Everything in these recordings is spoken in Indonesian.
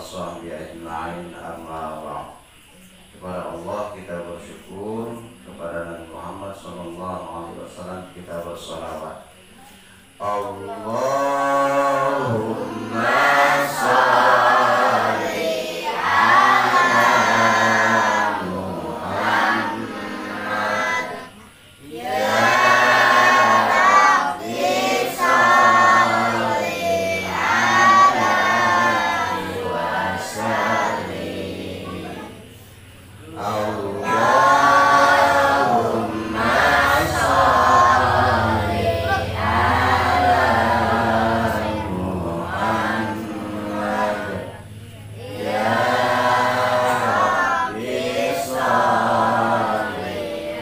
sahbihi ajma'in, amma ba'd. Kepada Allah kita bersyukur, kepada Nabi Muhammad SAW kita bersalawat. Allahumma sholli ala Muhammad ya Rabbi sholli alaihi wasallim. Allahumma sholli ala Muhammad ya Rabbi sholli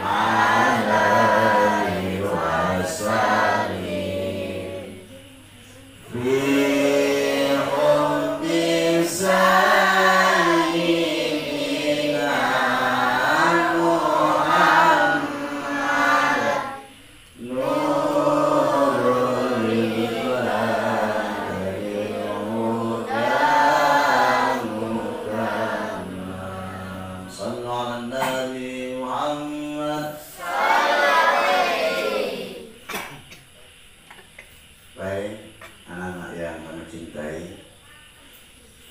alaihi wasallim. Fi hubbi sayyidina Muhammad nurul ibrahil mukammal. Sallu ala Nabi Muhammad. Baik, anak-anak yang kami cintai,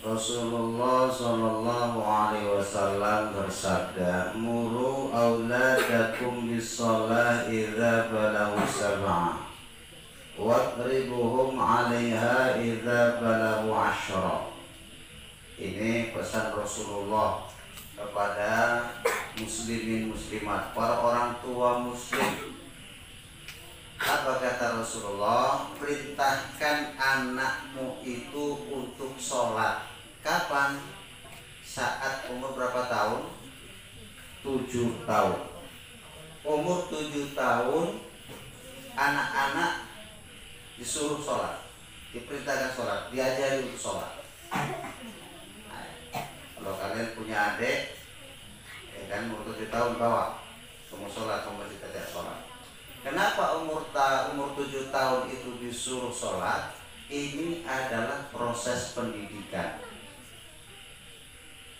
Rasulullah Shallallahu Alaihi Wasallam bersabda, "Muru auladakum bis-shalah idza balaghu sab'a, wadribuhum 'alaiha idza balaghu 'ashra." Ini pesan Rasulullah kepada muslimin muslimat, para orang tua muslim. Apa kata Rasulullah? Perintahkan anakmu itu untuk sholat. Kapan? Saat umur berapa tahun? 7 tahun. Umur 7 tahun anak-anak disuruh sholat, diperintahkan sholat, diajari untuk sholat. Nah, kalau kalian punya adik, ya kan, umur 7 tahun bawa, kamu sholat, kamu masih tidak sholat. Kenapa umur 7 tahun itu disuruh sholat? Ini adalah proses pendidikan.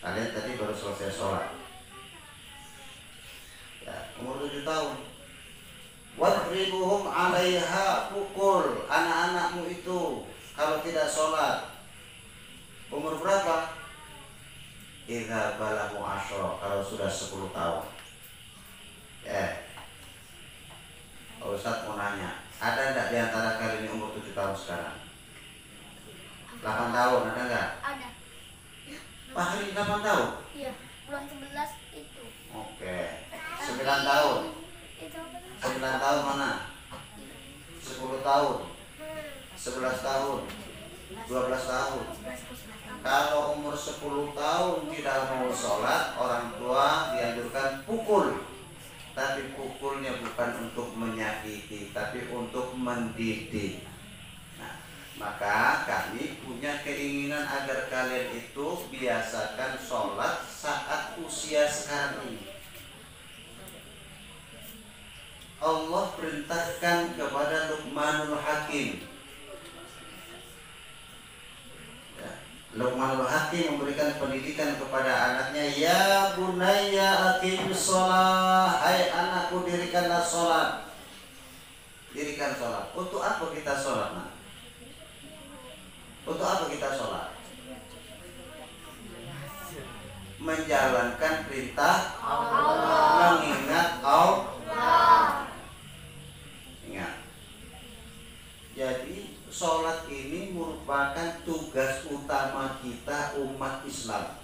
Kalian tadi baru selesai sholat, ya, umur 7 tahun. Wadribuhum 'alaiha, pukul anak-anakmu itu kalau tidak sholat. Umur berapa? Idza balaghu 'ashra, kalau sudah 10 tahun. Ya. Pak Ustadz mau nanya, ada enggak di antara kalian yang umur 7 tahun sekarang? 8 tahun, ada enggak? Ada. Pak Hari 8 tahun? Iya, bulan 11 itu. Oke. 9 tahun? Itu apa? 9 tahun mana? 10 tahun? 11 tahun? 12 tahun? Kalau umur 10 tahun tidak mau sholat, orang tua dianjurkan pukul. Tapi pukulnya bukan untuk menyakiti, tapi untuk mendidik. Nah, maka kami punya keinginan agar kalian itu biasakan sholat saat usia sekarang ini. Allah perintahkan kepada Luqmanul Hakim. Luqmanul Hakim memberikan pendidikan kepada anaknya, "Ya bunayya aqimis shalah." Hai anakku, dirikanlah sholat. Dirikan sholat. Untuk apa kita sholat, nak? Untuk apa kita sholat? Menjalankan perintah Allah, mengingat Allah. Ingat. Jadi sholat ini merupakan tugas utama kita umat Islam.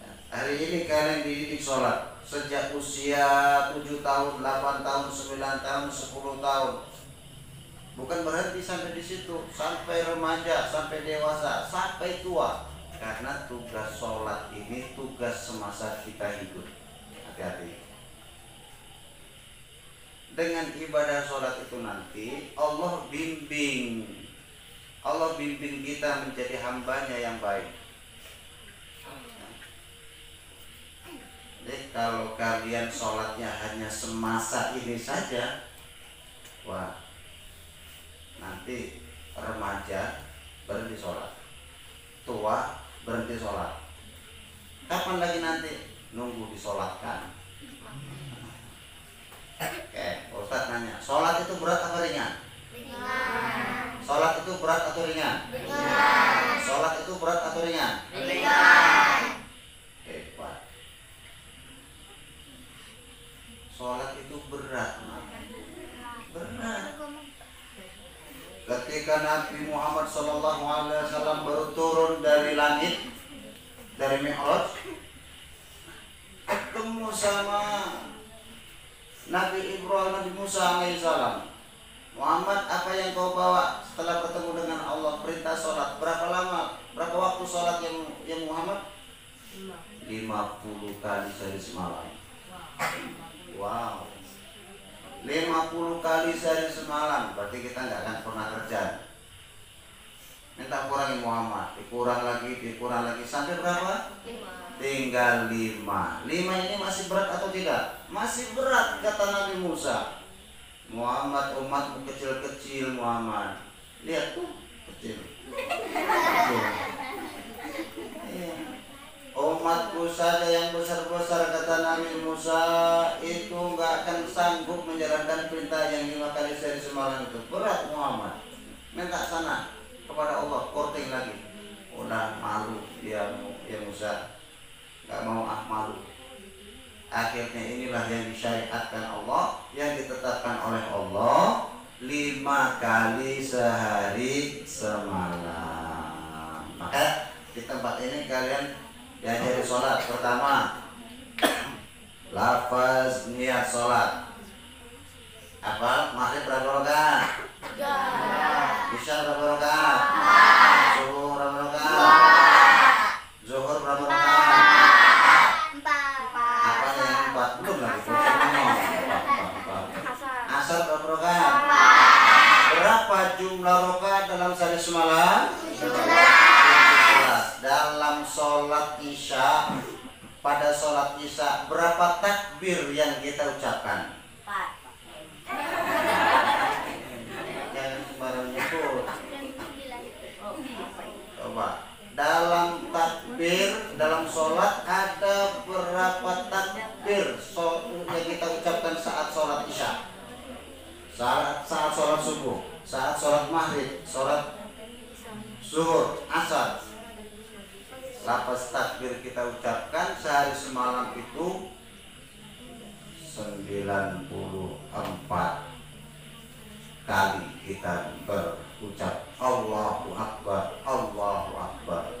Ya, hari ini kalian dididik sholat sejak usia 7 tahun, 8 tahun, 9 tahun, 10 tahun. Bukan berhenti sampai di situ, sampai remaja, sampai dewasa, sampai tua. Karena tugas sholat ini tugas semasa kita hidup. Hati-hati. Dengan ibadah sholat itu nanti Allah bimbing kita menjadi hambanya yang baik. Jadi kalau kalian sholatnya hanya semasa ini saja, wah, nanti remaja berhenti sholat. tua berhenti sholat. Kapan lagi nanti? Nunggu disolatkan. Oke, Ustaz nanya, sholat itu berat apa ringan? Ringan. Sholat itu berat atau ringan? Ringan. Sholat itu berat atau ringan? Ringan. Hebat. Sholat itu berat. Berat. Ketika Nabi Muhammad SAW baru turun dari langit, dari Mi'raj, ketemu sama Nabi Ibrahim, Nabi Musa alaihissalam. Muhammad, apa yang kau bawa setelah bertemu dengan Allah? Perintah sholat. Berapa lama? Berapa waktu sholat yang Muhammad? 50 kali sehari semalam. Wow. 50 kali sehari semalam. Berarti kita nggak akan pernah kerja. Minta kurangi Muhammad, dikurang lagi sampai berapa? 5. Tinggal 5. 5 ini masih berat atau tidak? Masih berat, kata Nabi Musa. Muhammad, umatmu kecil-kecil Muhammad. Lihat tuh, kecil. Iya. Umatku saja yang besar-besar, kata Nabi Musa, itu nggak akan sanggup menjalankan perintah yang 5 kali sehari semalam itu. Berat Muhammad. Minta sana kepada Allah, korting lagi. Udah malu dia Musa, nggak mau malu. Akhirnya inilah yang disyariatkan Allah, yang ditetapkan oleh Allah, 5 kali sehari semalam. Maka di tempat ini kalian diajari sholat. Pertama, lafaz niat sholat. Apa? Maghrib berapa rakaat? 3. Isya berapa rakaat? 4. Subuh berapa rakaat? 4. Zuhur berapa rakaat? 4. Apa yang 4? Belum lagi. Asar berapa rakaat? 4. Berapa jumlah rakaat dalam sehari semalam? 17. Dalam sholat isya, pada sholat isya berapa takbir yang kita ucapkan? 4. Jangan sembarang nyebut. Coba, dalam takbir, dalam sholat ada berapa takbir yang kita ucapkan saat sholat isya? Saat sholat subuh, saat sholat maghrib, sholat zuhur, asar. Lafaz takbir kita ucapkan sehari semalam itu 94 kali kita berucap Allahu Akbar, Allahu Akbar.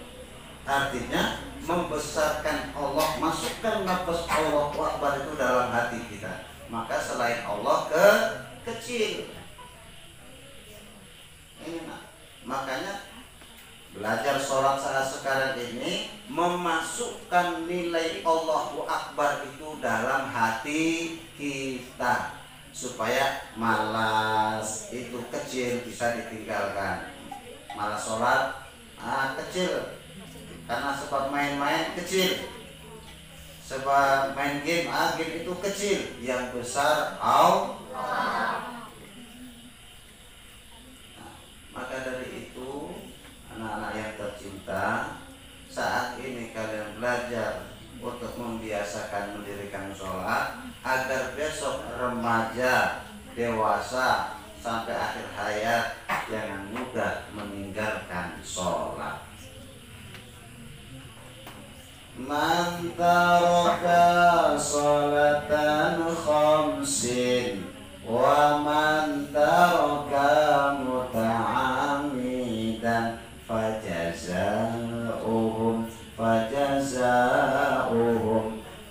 Artinya membesarkan Allah, masukkan lafaz Allahu Akbar itu dalam hati kita. Maka selain Allah kecil. Ini makanya belajar sholat saat sekarang ini memasukkan nilai Allahu Akbar itu dalam hati kita, supaya malas itu kecil bisa ditinggalkan. Malas sholat kecil karena sebab main-main kecil, sebab main game game itu kecil, yang besar Allah. Maka dari itu, anak-anak yang tercinta, saat ini kalian belajar untuk membiasakan mendirikan sholat, agar besok remaja, dewasa, sampai akhir hayat jangan mudah meninggalkan sholat. Man taraka sholatan khamsin wa man taraka muta'amidan fajaza'uhum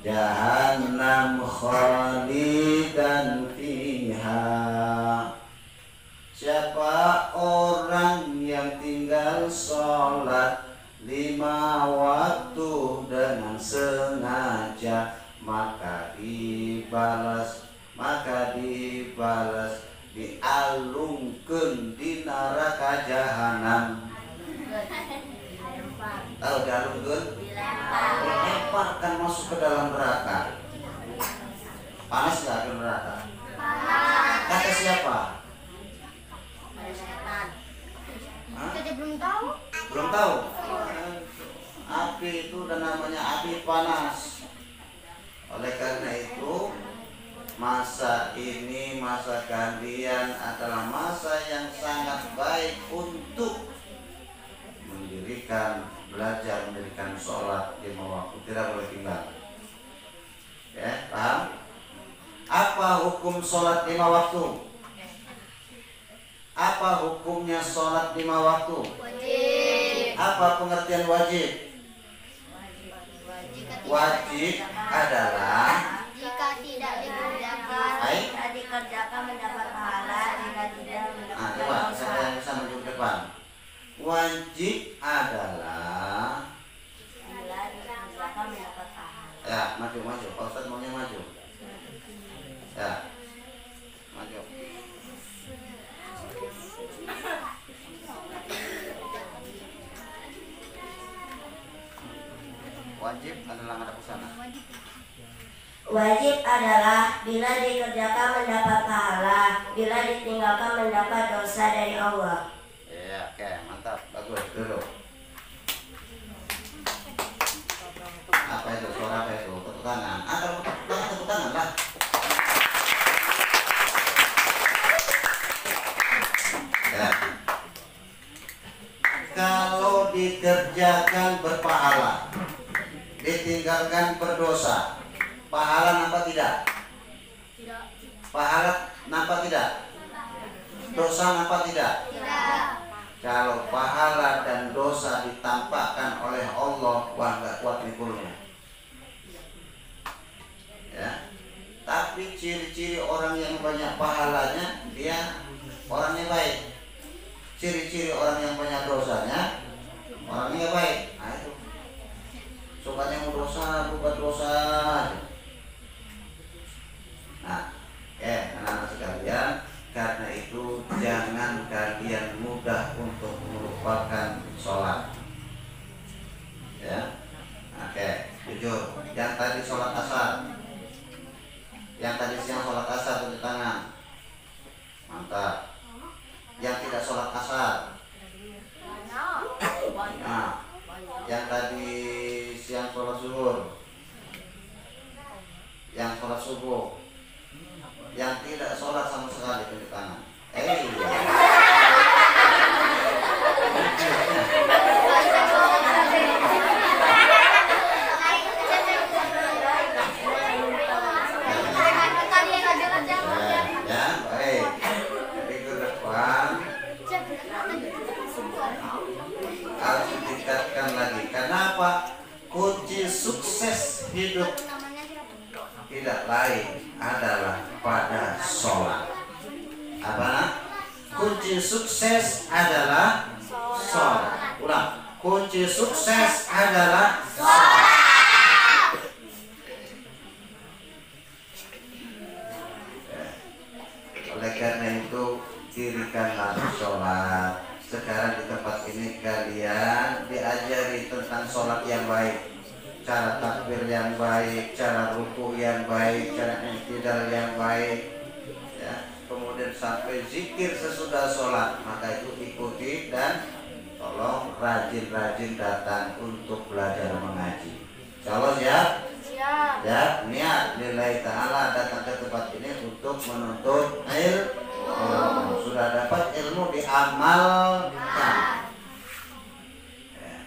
jahannam khalidan fiha. Siapa orang yang tinggal sholat 5 waktu dengan sengaja, maka dibalas dialungkeun di neraka jahanam. Tahu dialungkeun? Dilemparkan masuk ke dalam neraka. Panas nggak ke neraka? Kata siapa? Kita belum tahu. Belum tahu. api itu dan namanya api panas. Oleh karena itu masa ini, masa kalian adalah masa yang sangat baik untuk belajar mendirikan sholat 5 waktu, tidak boleh tinggal. Ya, paham? Apa hukum sholat 5 waktu? Apa hukumnya sholat 5 waktu? Wajib. Apa pengertian wajib? Wajib adalah Jika tidak dikerjakan mendapat pahala, jika tidak mendapat coba dosa. siapa yang bisa maju ke depan? Wajib adalah Bila dikerjakan mendapat pahala. ya maju. Pak Ustadz maunya maju. Ya maju. Wajib adalah ada sana. Wajib adalah bila dikerjakan mendapat pahala, bila ditinggalkan mendapat dosa dari Allah. Ya, oke, mantap, bagus, duduk. Apa itu? Suara apa itu? Tepuk tangan. Kalau tepuk tangan lah. Ya. Kalau dikerjakan berpahala, ditinggalkan berdosa, pahala nampak tidak? Pahala nampak tidak? Dosa nampak tidak? Kalau pahala dan dosa ditampakkan oleh Allah, wah nggak kuat mikulnya. Ya. Tapi ciri-ciri orang yang banyak pahalanya, dia orangnya baik. Ciri-ciri orang yang banyak dosanya, orangnya baik. Nah itu. Sukanya mau dosa, bukan dosa. Nah, anak-anak sekalian, karena itu jangan kalian mudah untuk melupakan sholat. Ya, oke, jujur. Yang tadi sholat asar, yang tadi siang sholat asar tunjuk tangan. Mantap. Yang tidak sholat asar. Nah, yang tadi siang sholat zuhur, yang sholat subuh, yang tidak sholat sama sekali tunjuk tangan. Ya, baik. Jadi ke depan harus ditingkatkan lagi. Kenapa? Kunci sukses hidup tidak lain adalah pada sholat. Apa? Kunci sukses adalah sholat. Ulang. Kunci sukses adalah sholat. Oleh karena itu dirikanlah sholat. Sekarang di tempat ini kalian diajari tentang sholat yang baik, cara takbir yang baik, cara ruku yang baik, cara i'tidal yang baik, ya. Kemudian sampai zikir sesudah sholat, maka itu ikuti dan tolong rajin-rajin datang untuk belajar mengaji. Insyaallah siap? Siap. Ya, niat lillahi ta'ala datang ke tempat ini untuk menuntut ilmu. Sudah dapat ilmu diamalkan. Ya.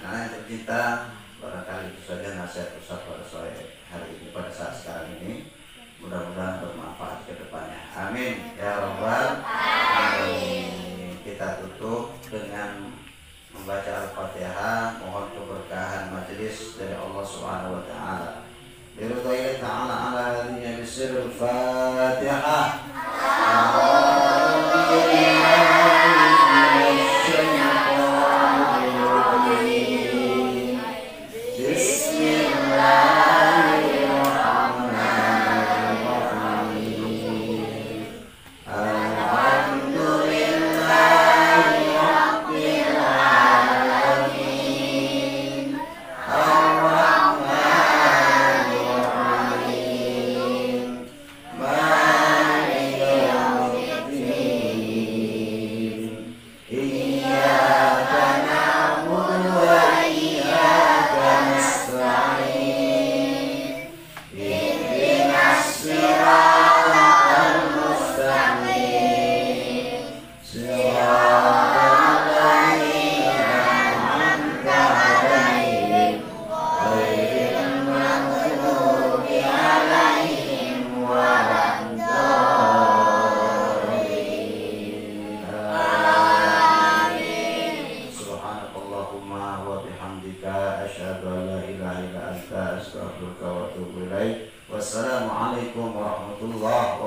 Nah, yang tercinta, barangkali itu saja nasihat Ustaz pada sore hari ini, pada saat sekarang ini. Mudah-mudahan bermanfaat ke depannya. Amin ya rabbal alamin. Kita tutup dengan membaca Al-Fatihah, mohon keberkahan majelis dari Allah Subhanahu wa taala. Biridhaillahi ta'ala ala hadhihi bisirril Fatihah. Iya. astaghfiruka wa atubu ilaik. Wassalamualaikum warahmatullahi wabarakatuh.